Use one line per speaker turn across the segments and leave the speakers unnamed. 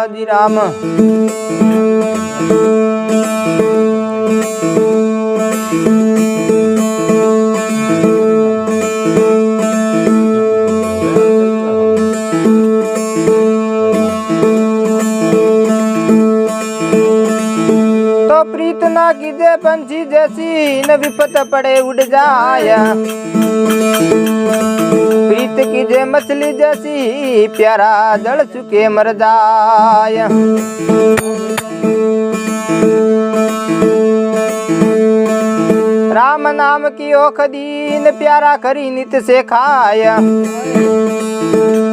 बालाजी राम। तो प्रीत ना कीजे पंछी जैसी, न विपत पड़े उड़ जाया। प्रीत कीजे मछली जैसी, प्यारा जल चुके मर जाय। राम नाम की ओखदीन, प्यारा करी नित से खाय।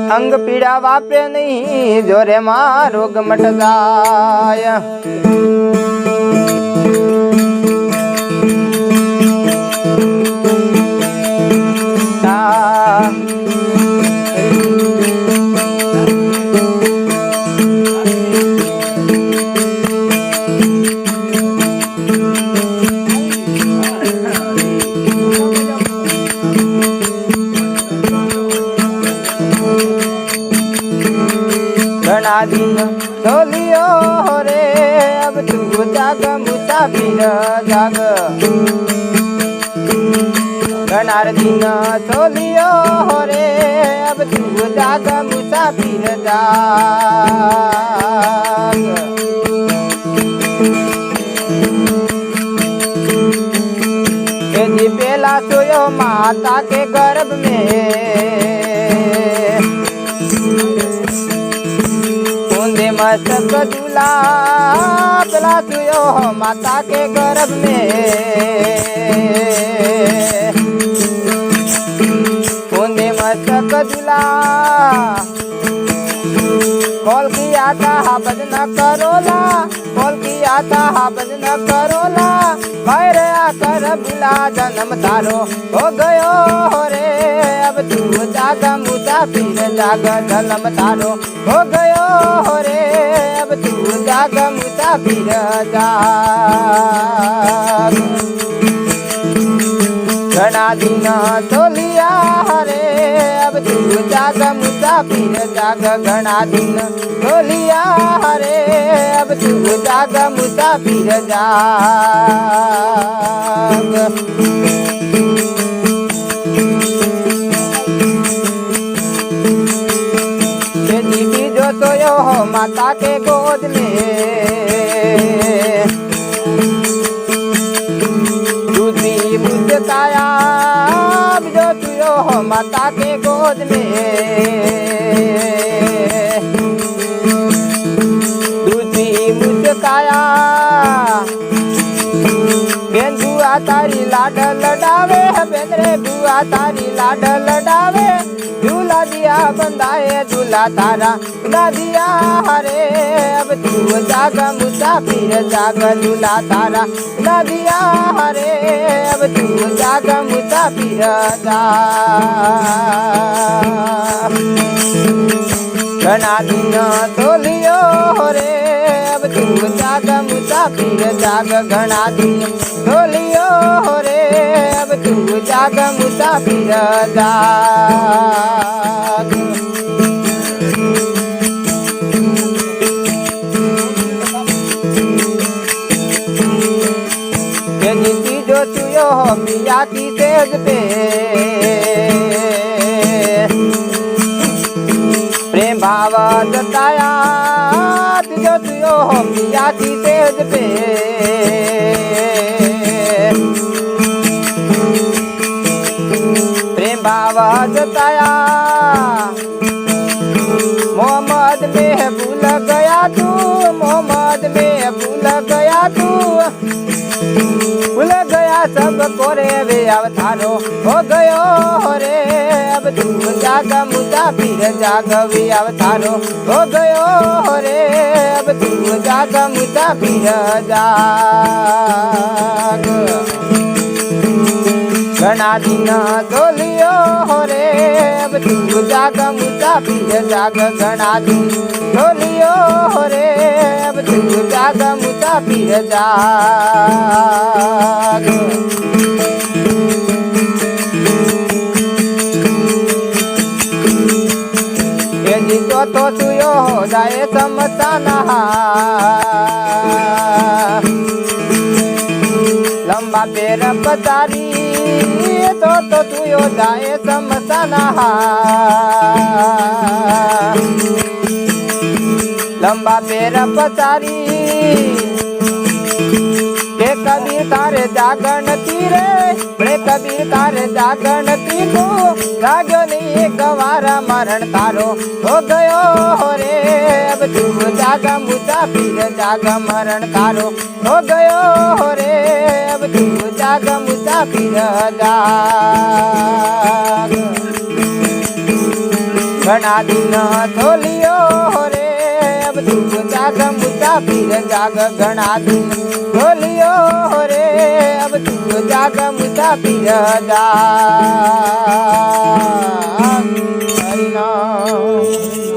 अंग पीड़ा वापे नहीं, जोरे मां रोग मट जाय। घना दिन चलियो रे, अब तू जाग मुसाफिर जाग। घना दिन चलियो रे, अब तू जाग मुसाफिर जाग। जी पेला सोयो माता के गर्भ में, मस्तक दूल्हा पेला सोयो माता के गर्भ में। कुंदे मस्तक दूल्हा कौल की आता भजन करोला, कौल की आता भजन करोला। भैर आकर बुला जन्म तारो हो गयो रे, अब तू जाग मुसाफिर जाग। जन्म तारो हो गयो रे, अब तू जाग मुसाफिर जाग। घना दिन तोलिया रे, अब तू जाग मुसाफिर जाग। घना दिन तोलिया रे, अब तू जाग मुसाफिर जाग। जी जो सोयो हो माता के गोद में, दूधी मुस्काया जो सोयो हो माता के गोद में। दूधी मुस्काया बेन बुआ तारी लाड लडावे, बेन रे बुआ तारी लाड लडावे। झूला दिया बंदाए झूला तारा झूला दिया रे, अब तू जाग मुसाफिर जाग। झूला तारा झूला दिया रे, अब तू जाग मुसाफिर जाग। घना दिन तोलियो रे, अब तू जाग मुसाफिर जाग। घना दिन तोलियो रे, अब तू जाग मुसाफिर जाग। नीति जो चुयो हो मिया की तेज पे, प्रेम भाव जताया जो चुयो हो मिया की तेज पे। प्रेम भाव जताया मोहम्मद में भूल गया तू, मोहम्मद में भूल गया तू। भूल गया सब कोरे वे अवतारो हो गयो रे, अब तू जाग मुसाफिर जाग। वे अवतारो हो गयो रे, अब तू जाग मुसाफिर जाग। घना दिन तोलियो रे, अब तू जाग मुसाफिर जाग। घना दिन तोलियो रे, अब तू जाग मुसाफिर जाग। तो सुयो हो जाए सम समसाना लंबा पेर पचारी तो तू यो जाए समसाना लंबा पेर पचारी के कबीर तारे जागरण तीरे बड़े कबीर तारे जागरण तीको जागो नहीं गवारा मरण तारो हो गयो रे अब तू जागा मुसाफिर जागा मरण तारो हो गयो रे अब तू जागा मुसाफिर जाग घना दिन थोलियो रे अब तू जाग मुसाफिर जाग घना दिन थोलियो रे अब तू जाग मुसाफिर जाग हरि नाम।